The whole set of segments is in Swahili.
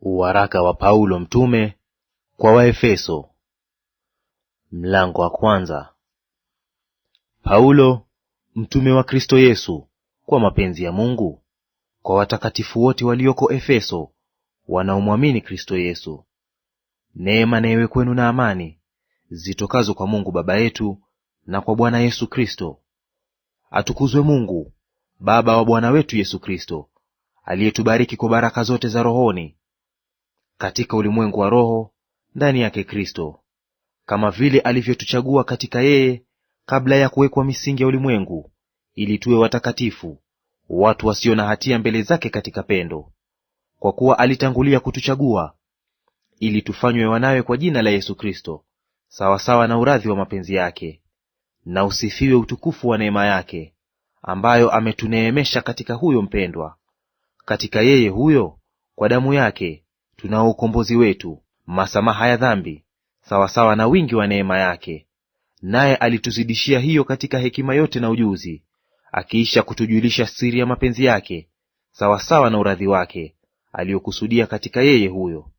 Waraka wa Paulo mtume kwa Waefeso, mlango wa kwanza. Paulo mtume wa Kristo Yesu kwa mapenzi ya Mungu, kwa watakatifu wote walioko Efeso wanaomwamini Kristo Yesu. Neema na iwe kwenu na amani zitokazo kwa Mungu Baba yetu na kwa Bwana Yesu Kristo. Atukuzwe Mungu Baba wa Bwana wetu Yesu Kristo, aliyetubariki kwa baraka zote za rohoni katika ulimwengu wa roho ndani yake Kristo, kama vile alivyotuchagua katika yeye kabla ya kuwekwa misingi ya ulimwengu, ili tuwe watakatifu, watu wasio na hatia mbele zake katika pendo. Kwa kuwa alitangulia kutuchagua ili tufanywe wanawe kwa jina la Yesu Kristo, sawasawa na uradhi wa mapenzi yake. Na usifiwe utukufu wa neema yake, ambayo ametuneemesha katika huyo mpendwa. Katika yeye huyo, kwa damu yake, tunao ukombozi wetu, masamaha ya dhambi, sawasawa na wingi wa neema yake. Naye alituzidishia hiyo katika hekima yote na ujuzi, akiisha kutujulisha siri ya mapenzi yake, sawasawa na uradhi wake, aliyokusudia katika yeye huyo,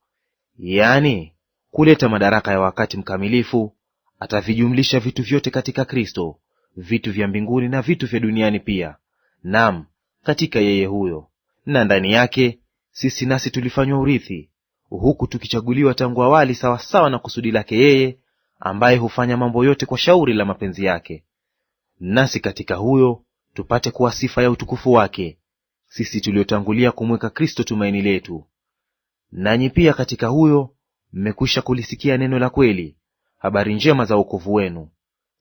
yaani kuleta madaraka ya wakati mkamilifu, atavijumlisha vitu vyote katika Kristo, vitu vya mbinguni na vitu vya duniani pia. Naam, katika yeye huyo. Na ndani yake sisi nasi tulifanywa urithi, huku tukichaguliwa tangu awali sawasawa na kusudi lake yeye, ambaye hufanya mambo yote kwa shauri la mapenzi yake. Nasi katika huyo tupate kuwa sifa ya utukufu wake, sisi tuliotangulia kumweka Kristo tumaini letu. Nanyi pia katika huyo mmekwisha kulisikia neno la kweli, habari njema za wokovu wenu.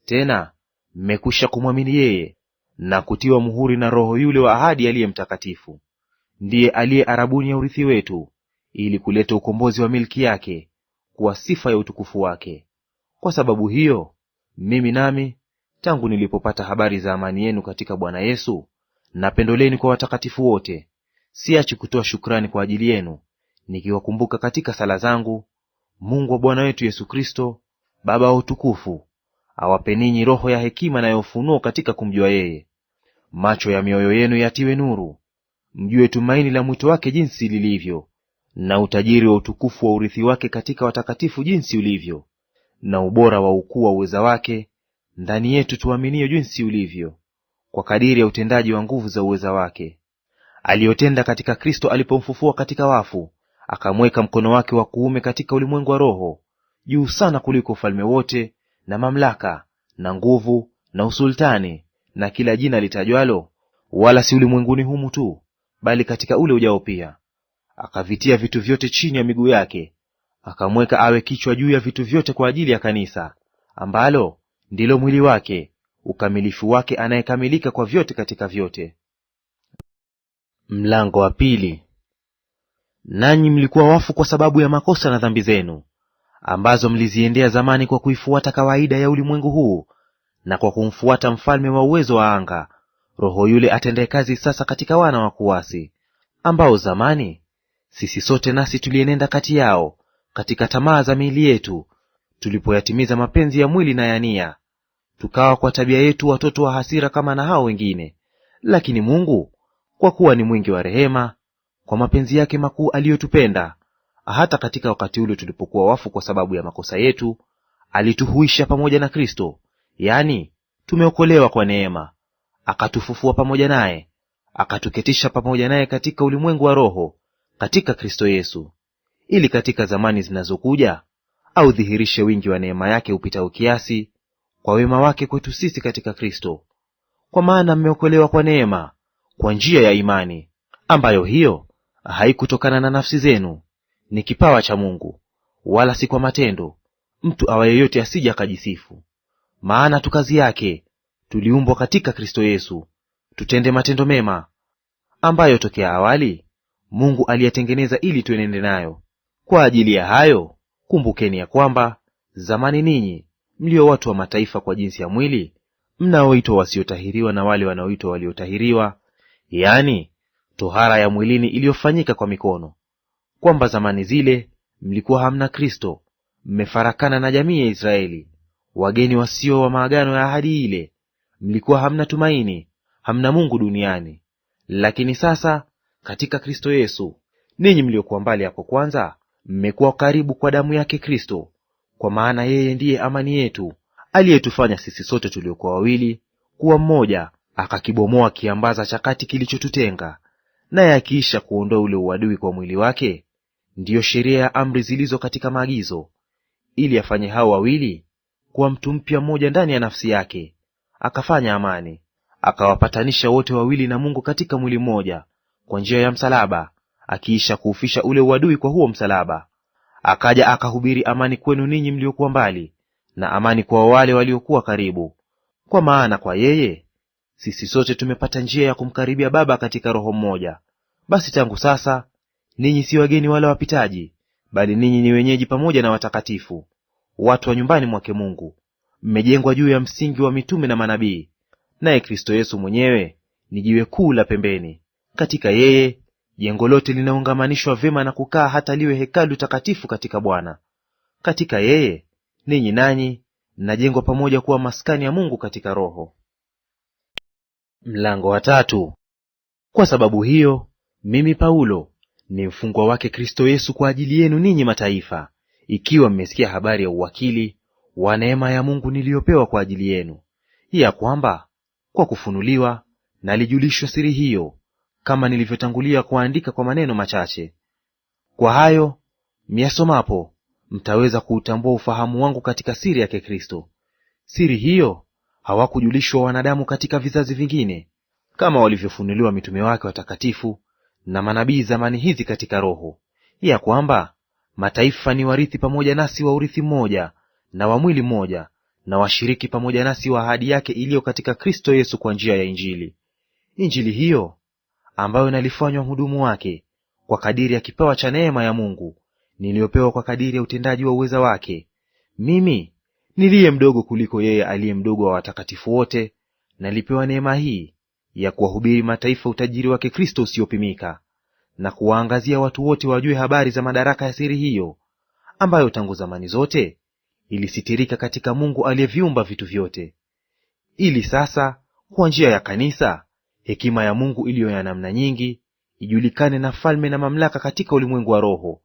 Tena mmekwisha kumwamini yeye na kutiwa muhuri na Roho yule wa ahadi, aliye Mtakatifu. Ndiye aliye arabuni ya urithi wetu, ili kuleta ukombozi wa milki yake, kuwa sifa ya utukufu wake. Kwa sababu hiyo mimi nami, tangu nilipopata habari za amani yenu katika Bwana Yesu na pendo lenu kwa watakatifu wote, siachi kutoa shukrani kwa ajili yenu, nikiwakumbuka katika sala zangu. Mungu wa Bwana wetu Yesu Kristo, Baba wa utukufu, awape ninyi roho ya hekima na ya ufunuo katika kumjua yeye. Macho ya mioyo yenu yatiwe nuru, mjue tumaini la mwito wake jinsi lilivyo, na utajiri wa utukufu wa urithi wake katika watakatifu jinsi ulivyo, na ubora wa ukuu wa uweza wake ndani yetu tuaminio jinsi ulivyo, kwa kadiri ya utendaji wa nguvu za uweza wake, aliyotenda katika Kristo alipomfufua katika wafu, akamweka mkono wake wa kuume katika ulimwengu wa roho, juu sana kuliko ufalme wote na mamlaka na nguvu na usultani na kila jina litajwalo, wala si ulimwenguni humu tu, bali katika ule ujao pia. Akavitia vitu vyote chini ya miguu yake, akamweka awe kichwa juu ya vitu vyote kwa ajili ya kanisa, ambalo ndilo mwili wake, ukamilifu wake, anayekamilika kwa vyote katika vyote. Mlango wa pili. Nanyi mlikuwa wafu kwa sababu ya makosa na dhambi zenu, ambazo mliziendea zamani kwa kuifuata kawaida ya ulimwengu huu, na kwa kumfuata mfalme wa uwezo wa anga, roho yule atendaye kazi sasa katika wana wa kuasi, ambao zamani sisi sote nasi tulienenda kati yao katika tamaa za miili yetu, tulipoyatimiza mapenzi ya mwili na ya nia, tukawa kwa tabia yetu watoto wa hasira kama na hao wengine. Lakini Mungu, kwa kuwa ni mwingi wa rehema, kwa mapenzi yake makuu aliyotupenda, hata katika wakati ule tulipokuwa wafu kwa sababu ya makosa yetu, alituhuisha pamoja na Kristo, yaani tumeokolewa kwa neema. Akatufufua pamoja naye, akatuketisha pamoja naye katika ulimwengu wa roho katika Kristo Yesu, ili katika zamani zinazokuja audhihirishe wingi wa neema yake upitao kiasi, kwa wema wake kwetu sisi katika Kristo. Kwa maana mmeokolewa kwa neema, kwa njia ya imani, ambayo hiyo haikutokana na nafsi zenu, ni kipawa cha Mungu, wala si kwa matendo, mtu awa yeyote asije akajisifu. Maana tu kazi yake, tuliumbwa katika Kristo Yesu, tutende matendo mema, ambayo tokea awali Mungu aliyatengeneza ili tuenende nayo. Kwa ajili ya hayo kumbukeni ya kwamba zamani ninyi mlio watu wa mataifa kwa jinsi ya mwili, mnaoitwa wasiotahiriwa na wale wanaoitwa waliotahiriwa, yaani tohara ya mwilini iliyofanyika kwa mikono, kwamba zamani zile mlikuwa hamna Kristo, mmefarakana na jamii ya Israeli, wageni wasio wa maagano ya ahadi ile, mlikuwa hamna tumaini, hamna Mungu duniani. Lakini sasa katika Kristo Yesu Ninyi mliokuwa mbali hapo kwanza, mmekuwa karibu kwa damu yake Kristo, kwa maana yeye ndiye amani yetu, aliyetufanya sisi sote tuliokuwa wawili kuwa mmoja, akakibomoa kiambaza cha kati kilichotutenga, naye akiisha kuondoa ule uadui kwa mwili wake, ndiyo sheria ya amri zilizo katika maagizo, ili afanye hao wawili kuwa mtu mpya mmoja ndani ya nafsi yake, akafanya amani, akawapatanisha wote wawili na Mungu katika mwili mmoja kwa njia ya msalaba, akiisha kuufisha ule uadui kwa huo msalaba. Akaja akahubiri amani kwenu ninyi mliokuwa mbali, na amani kwa wale waliokuwa karibu. Kwa maana kwa yeye sisi sote tumepata njia ya kumkaribia Baba katika Roho mmoja. Basi tangu sasa ninyi si wageni wala wapitaji, bali ninyi ni wenyeji pamoja na watakatifu, watu wa nyumbani mwake Mungu, mmejengwa juu ya msingi wa mitume na manabii, naye Kristo Yesu mwenyewe ni jiwe kuu la pembeni. Katika yeye jengo lote linaungamanishwa vyema na kukaa hata liwe hekalu takatifu katika Bwana. Katika yeye ninyi nanyi mnajengwa pamoja kuwa maskani ya Mungu katika Roho. Mlango wa tatu. Kwa sababu hiyo mimi Paulo ni mfungwa wake Kristo Yesu kwa ajili yenu ninyi mataifa, ikiwa mmesikia habari ya uwakili wa neema ya Mungu niliyopewa kwa ajili yenu, ya kwamba kwa kufunuliwa nalijulishwa siri hiyo, kama nilivyotangulia kuandika kwa maneno machache. Kwa hayo myasomapo mtaweza kuutambua ufahamu wangu katika siri yake Kristo. Siri hiyo hawakujulishwa wanadamu katika vizazi vingine, kama walivyofunuliwa mitume wake watakatifu na manabii zamani hizi katika Roho, ya kwamba mataifa ni warithi pamoja nasi wa urithi mmoja na wa mwili mmoja, na washiriki pamoja nasi wa ahadi yake iliyo katika Kristo Yesu kwa njia ya Injili. Injili hiyo ambayo nalifanywa mhudumu wake kwa kadiri ya kipawa cha neema ya Mungu niliyopewa kwa kadiri ya utendaji wa uweza wake, mimi niliye mdogo kuliko yeye aliye mdogo wa watakatifu wote, nalipewa neema hii ya kuwahubiri mataifa utajiri wake Kristo usiopimika, na kuwaangazia watu wote wajue habari za madaraka ya siri hiyo, ambayo tangu zamani zote ilisitirika katika Mungu aliyeviumba vitu vyote, ili sasa kwa njia ya kanisa hekima ya Mungu iliyo ya namna nyingi ijulikane na falme na mamlaka katika ulimwengu wa roho,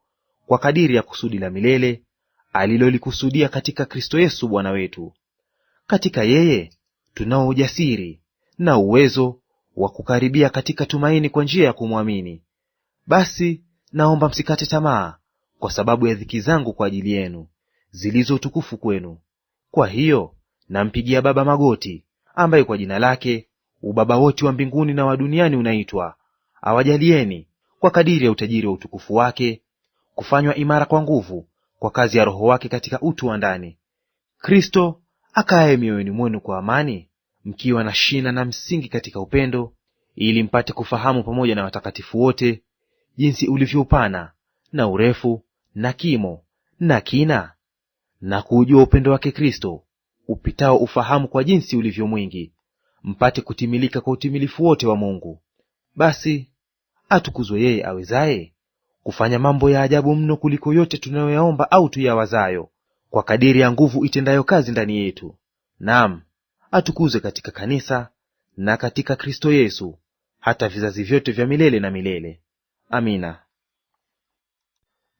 kwa kadiri ya kusudi la milele alilolikusudia katika Kristo Yesu Bwana wetu. Katika yeye tunao ujasiri na uwezo wa kukaribia katika tumaini kwa njia ya kumwamini. Basi naomba msikate tamaa kwa sababu ya dhiki zangu kwa ajili yenu, zilizo utukufu kwenu. Kwa hiyo nampigia Baba magoti, ambaye kwa jina lake ubaba wote wa mbinguni na wa duniani unaitwa, awajalieni kwa kadiri ya utajiri wa utukufu wake kufanywa imara kwa nguvu kwa kazi ya Roho wake katika utu wa ndani, Kristo akaye mioyoni mwenu kwa amani, mkiwa na shina na msingi katika upendo, ili mpate kufahamu pamoja na watakatifu wote jinsi ulivyo upana na urefu na kimo na kina, na kuujua upendo wake Kristo upitao ufahamu, kwa jinsi ulivyo mwingi, mpate kutimilika kwa utimilifu wote wa Mungu. Basi atukuzwe yeye awezaye kufanya mambo ya ajabu mno kuliko yote tunayoyaomba au tuyawazayo, kwa kadiri ya nguvu itendayo kazi ndani yetu. Naam, atukuzwe katika kanisa na katika Kristo Yesu hata vizazi vyote vya milele na milele. Amina.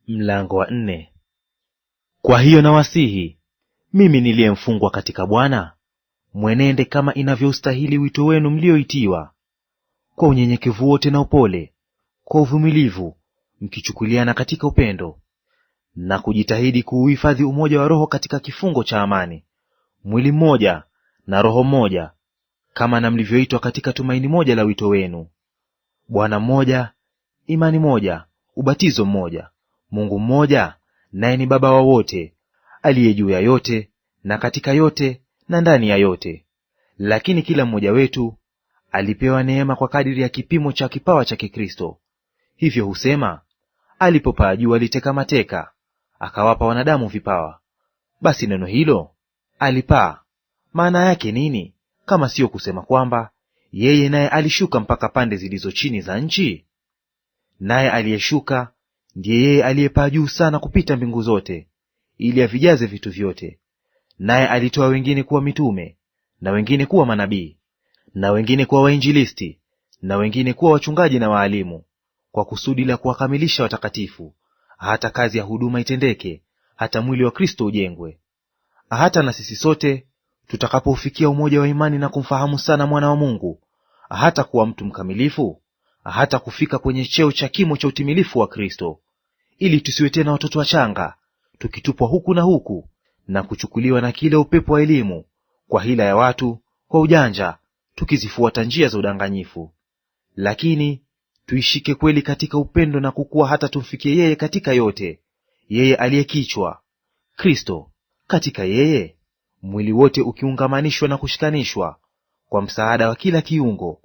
Mlango wa 4. Kwa hiyo nawasihi mimi niliyemfungwa katika Bwana, mwenende kama inavyoustahili wito wenu mlioitiwa, kwa unyenyekevu wote na upole, kwa uvumilivu, mkichukuliana katika upendo, na kujitahidi kuuhifadhi umoja wa Roho katika kifungo cha amani, mwili mmoja na roho mmoja, kama na mlivyoitwa katika tumaini moja la wito wenu. Bwana mmoja, imani moja, ubatizo mmoja, Mungu mmoja, naye ni Baba wa wote, aliye juu ya yote na katika yote na ndani ya yote. Lakini kila mmoja wetu alipewa neema kwa kadiri ya kipimo cha kipawa cha Kikristo. Hivyo husema, alipopaa juu aliteka mateka, akawapa wanadamu vipawa. Basi neno hilo alipaa, maana yake nini, kama siyo kusema kwamba yeye naye alishuka mpaka pande zilizo chini za nchi? Naye aliyeshuka ndiye yeye aliyepaa juu sana kupita mbingu zote, ili avijaze vitu vyote. Naye alitoa wengine kuwa mitume, na wengine kuwa manabii, na wengine kuwa wainjilisti, na wengine kuwa wachungaji na waalimu, kwa kusudi la kuwakamilisha watakatifu, hata kazi ya huduma itendeke, hata mwili wa Kristo ujengwe, hata na sisi sote tutakapoufikia umoja wa imani na kumfahamu sana Mwana wa Mungu, hata kuwa mtu mkamilifu, hata kufika kwenye cheo cha kimo cha utimilifu wa Kristo, ili tusiwe tena watoto wachanga, tukitupwa huku na huku na kuchukuliwa na kile upepo wa elimu, kwa hila ya watu, kwa ujanja, tukizifuata njia za udanganyifu. Lakini tuishike kweli katika upendo na kukua, hata tumfikie yeye katika yote, yeye aliye kichwa, Kristo. Katika yeye mwili wote ukiungamanishwa na kushikanishwa kwa msaada wa kila kiungo,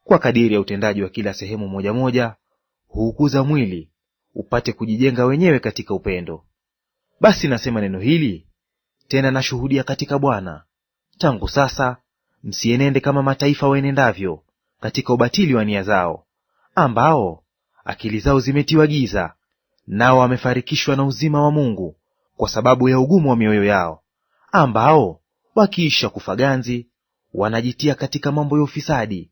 kwa kadiri ya utendaji wa kila sehemu moja moja, huukuza mwili upate kujijenga wenyewe katika upendo. Basi nasema neno hili tena, nashuhudia katika Bwana, tangu sasa msienende kama mataifa waenendavyo katika ubatili wa nia zao, ambao akili zao zimetiwa giza, nao wamefarikishwa na uzima wa Mungu kwa sababu ya ugumu wa mioyo yao, ambao wakiisha kufa ganzi wanajitia katika mambo ya ufisadi,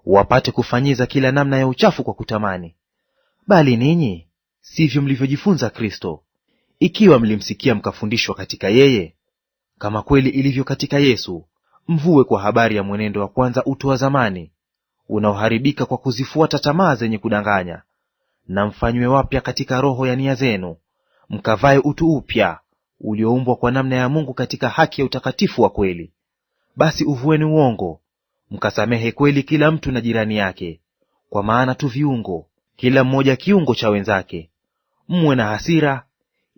wapate kufanyiza kila namna ya uchafu kwa kutamani. Bali ninyi sivyo mlivyojifunza Kristo, ikiwa mlimsikia mkafundishwa katika yeye, kama kweli ilivyo katika Yesu, mvue kwa habari ya mwenendo wa kwanza utu wa zamani, unaoharibika kwa kuzifuata tamaa zenye kudanganya, na mfanywe wapya katika roho ya nia zenu, mkavae utu upya ulioumbwa kwa namna ya Mungu katika haki ya utakatifu wa kweli. Basi uvueni uongo, mkasamehe kweli kila mtu na jirani yake, kwa maana tu viungo, kila mmoja kiungo cha wenzake. Mwe na hasira,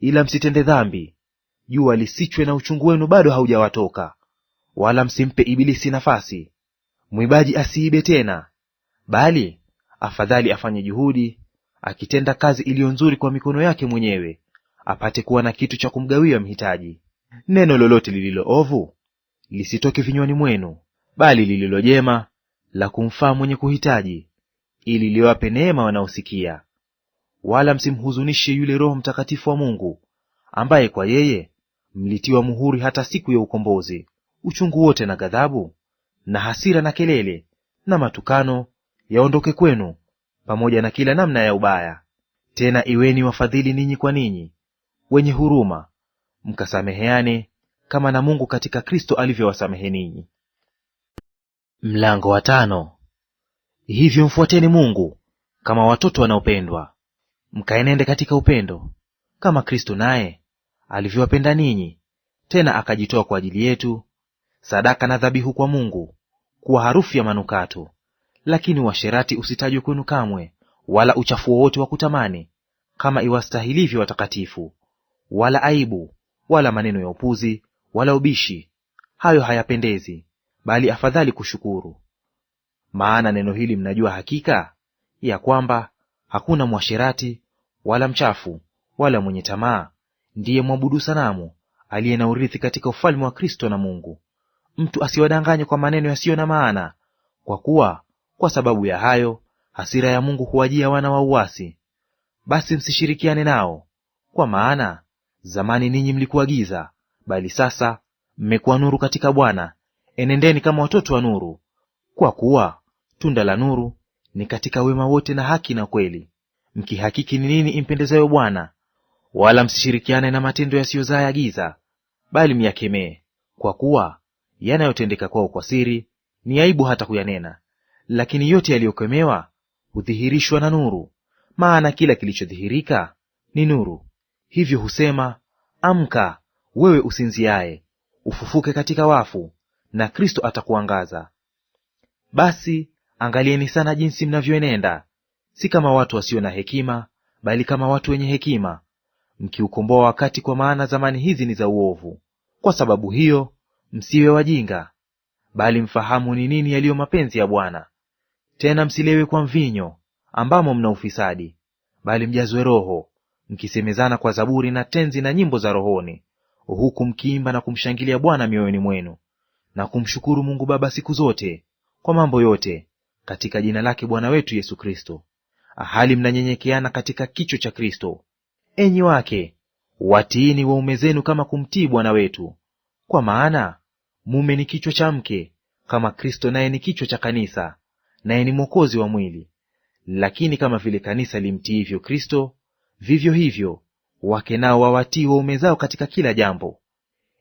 ila msitende dhambi. Jua lisichwe na uchungu wenu bado haujawatoka, wala msimpe Ibilisi nafasi. Mwibaji asiibe tena, bali afadhali afanye juhudi, akitenda kazi iliyo nzuri kwa mikono yake mwenyewe, apate kuwa na kitu cha kumgawia mhitaji. Neno lolote lililo ovu lisitoke vinywani mwenu, bali lililo jema la kumfaa mwenye kuhitaji, ili liwape neema wanaosikia. Wala msimhuzunishe yule Roho Mtakatifu wa Mungu, ambaye kwa yeye mlitiwa muhuri hata siku ya ukombozi. Uchungu wote na ghadhabu na hasira na kelele na matukano yaondoke kwenu, pamoja na kila namna ya ubaya. Tena iweni wafadhili ninyi kwa ninyi, wenye huruma, mkasameheane kama na Mungu katika Kristo alivyowasamehe ninyi. Mlango wa 5. Hivyo mfuateni Mungu kama watoto wanaopendwa, mkaenende katika upendo, kama Kristo naye alivyowapenda ninyi, tena akajitoa kwa ajili yetu, sadaka na dhabihu kwa Mungu, kuwa harufu ya manukato. Lakini uasherati usitajwe kwenu kamwe, wala uchafu wowote wa kutamani, kama iwastahilivyo watakatifu, wala aibu, wala maneno ya upuzi, wala ubishi; hayo hayapendezi, bali afadhali kushukuru. Maana neno hili mnajua hakika, ya kwamba hakuna mwasherati, wala mchafu, wala mwenye tamaa ndiye mwabudu sanamu, aliye na urithi katika ufalme wa Kristo na Mungu. Mtu asiwadanganye kwa maneno yasiyo na maana, kwa kuwa kwa sababu ya hayo hasira ya Mungu huwajia wana wa uasi. Basi msishirikiane nao. Kwa maana zamani ninyi mlikuwa giza, bali sasa mmekuwa nuru katika Bwana. Enendeni kama watoto wa nuru, kwa kuwa tunda la nuru ni katika wema wote na haki na kweli, mkihakiki ni nini impendezayo Bwana. Wala msishirikiane na matendo yasiyozaa ya giza, bali myakemee. Kwa kuwa yanayotendeka kwao kwa siri ni aibu hata kuyanena, lakini yote yaliyokemewa hudhihirishwa na nuru. Maana kila kilichodhihirika ni nuru. Hivyo husema, amka wewe usinziaye, ufufuke katika wafu, na Kristo atakuangaza. Basi angalieni sana jinsi mnavyoenenda, si kama watu wasio na hekima, bali kama watu wenye hekima, mkiukomboa wakati, kwa maana zamani hizi ni za uovu. Kwa sababu hiyo msiwe wajinga, bali mfahamu ni nini yaliyo mapenzi ya Bwana. Tena msilewe kwa mvinyo, ambamo mna ufisadi, bali mjazwe Roho, mkisemezana kwa zaburi na tenzi na nyimbo za rohoni, huku mkiimba na kumshangilia Bwana mioyoni mwenu, na kumshukuru Mungu Baba siku zote kwa mambo yote katika jina lake Bwana wetu Yesu Kristo, hali mnanyenyekeana katika kichwa cha Kristo. Enyi wake, watiini waume zenu kama kumtii Bwana wetu. Kwa maana mume ni kichwa cha mke, kama Kristo naye ni kichwa cha kanisa, naye ni mwokozi wa mwili. Lakini kama vile kanisa limtiivyo Kristo, vivyo hivyo wake nao wawatii waume zao katika kila jambo.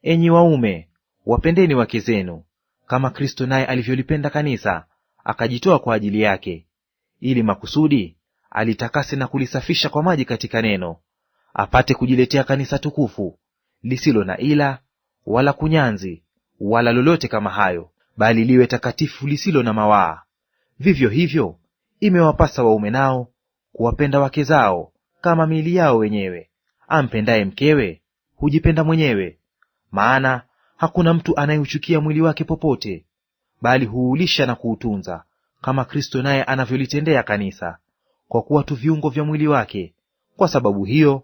Enyi waume, wapendeni wake zenu, kama Kristo naye alivyolipenda kanisa, akajitoa kwa ajili yake, ili makusudi alitakase na kulisafisha kwa maji katika neno, apate kujiletea kanisa tukufu, lisilo na ila wala kunyanzi wala lolote kama hayo, bali liwe takatifu, lisilo na mawaa. Vivyo hivyo imewapasa waume nao kuwapenda wake zao kama miili yao wenyewe. Ampendaye mkewe hujipenda mwenyewe. Maana hakuna mtu anayeuchukia mwili wake popote, bali huulisha na kuutunza, kama Kristo naye anavyolitendea kanisa, kwa kuwa tu viungo vya mwili wake. Kwa sababu hiyo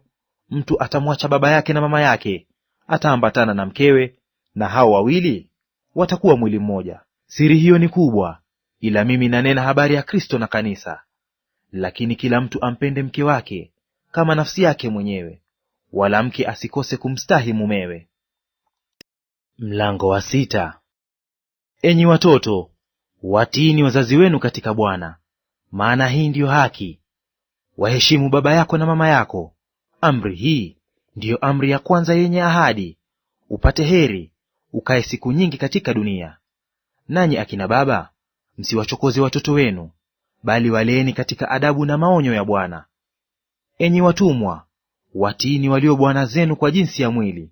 mtu atamwacha baba yake na mama yake, ataambatana na mkewe, na hao wawili watakuwa mwili mmoja. Siri hiyo ni kubwa, ila mimi nanena habari ya Kristo na kanisa. Lakini kila mtu ampende mke wake kama nafsi yake mwenyewe, wala mke asikose kumstahi mumewe. Mlango wa 6. Enyi watoto, watiini wazazi wenu katika Bwana, maana hii ndiyo haki. Waheshimu baba yako na mama yako. Amri hii ndiyo amri ya kwanza yenye ahadi, upate heri, ukae siku nyingi katika dunia. Nanyi akina baba, msiwachokoze watoto wenu, bali waleeni katika adabu na maonyo ya Bwana. Enyi watumwa, watiini walio bwana zenu kwa jinsi ya mwili,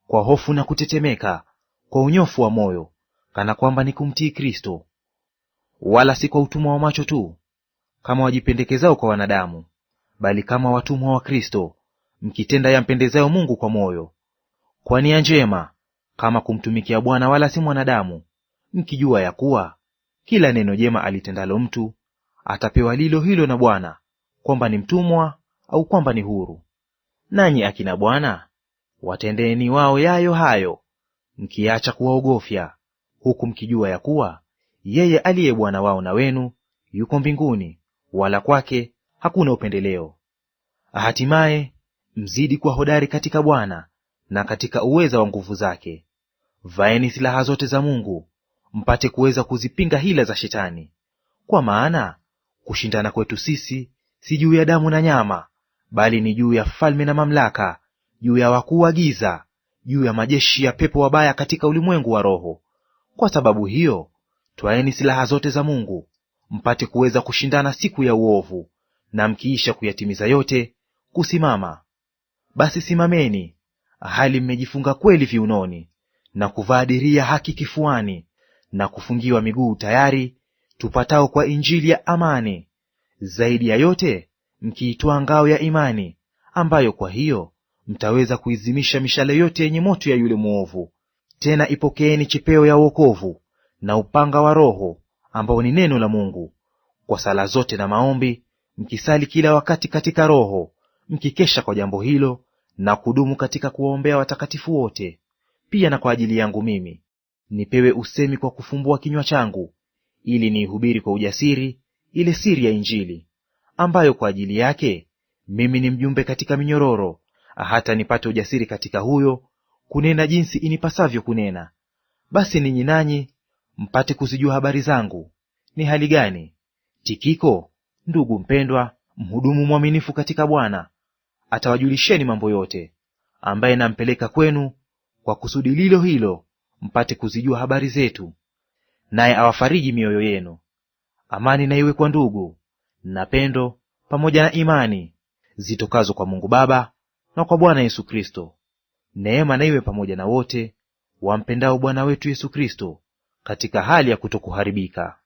kwa hofu na kutetemeka, kwa unyofu wa moyo, kana kwamba ni kumtii Kristo, wala si kwa utumwa wa macho tu, kama wajipendekezao kwa wanadamu, bali kama watumwa wa Kristo, mkitenda yampendezayo Mungu kwa moyo, kwa nia njema, kama kumtumikia Bwana wala si mwanadamu, mkijua ya kuwa kila neno jema alitendalo mtu atapewa lilo hilo na Bwana, kwamba ni mtumwa au kwamba ni huru. Nanyi akina bwana, watendeeni wao yayo hayo, mkiacha kuwaogofya, huku mkijua ya kuwa yeye aliye Bwana wao na wenu yuko mbinguni, wala kwake hakuna upendeleo. Hatimaye mzidi kuwa hodari katika Bwana na katika uweza wa nguvu zake. Vaeni silaha zote za Mungu, mpate kuweza kuzipinga hila za Shetani. Kwa maana kushindana kwetu sisi si juu ya damu na nyama, bali ni juu ya falme na mamlaka, juu ya wakuu wa giza, juu ya majeshi ya pepo wabaya katika ulimwengu wa roho. Kwa sababu hiyo twaeni silaha zote za Mungu, mpate kuweza kushindana siku ya uovu, na mkiisha kuyatimiza yote, kusimama. Basi simameni, hali mmejifunga kweli viunoni, na kuvaa dirii ya haki kifuani, na kufungiwa miguu tayari tupatao kwa injili ya amani. Zaidi ya yote mkiitwaa ngao ya imani, ambayo kwa hiyo mtaweza kuizimisha mishale yote yenye moto ya yule mwovu. Tena ipokeeni chepeo ya wokovu na upanga wa Roho, ambao ni neno la Mungu, kwa sala zote na maombi mkisali kila wakati katika Roho, mkikesha kwa jambo hilo na kudumu katika kuwaombea watakatifu wote. Pia na kwa ajili yangu mimi, nipewe usemi kwa kufumbua kinywa changu, ili niihubiri kwa ujasiri ile siri ya Injili, ambayo kwa ajili yake mimi ni mjumbe katika minyororo, hata nipate ujasiri katika huyo kunena jinsi inipasavyo kunena. Basi ninyi nanyi mpate kuzijua habari zangu ni hali gani. Tikiko, ndugu mpendwa, mhudumu mwaminifu katika Bwana, atawajulisheni mambo yote, ambaye nampeleka kwenu kwa kusudi lilo hilo, mpate kuzijua habari zetu, naye awafariji mioyo yenu. Amani na iwe kwa ndugu na pendo pamoja na imani zitokazo kwa Mungu Baba na kwa Bwana Yesu Kristo. Neema na iwe pamoja na wote wampendao Bwana wetu Yesu Kristo, katika hali ya kutokuharibika.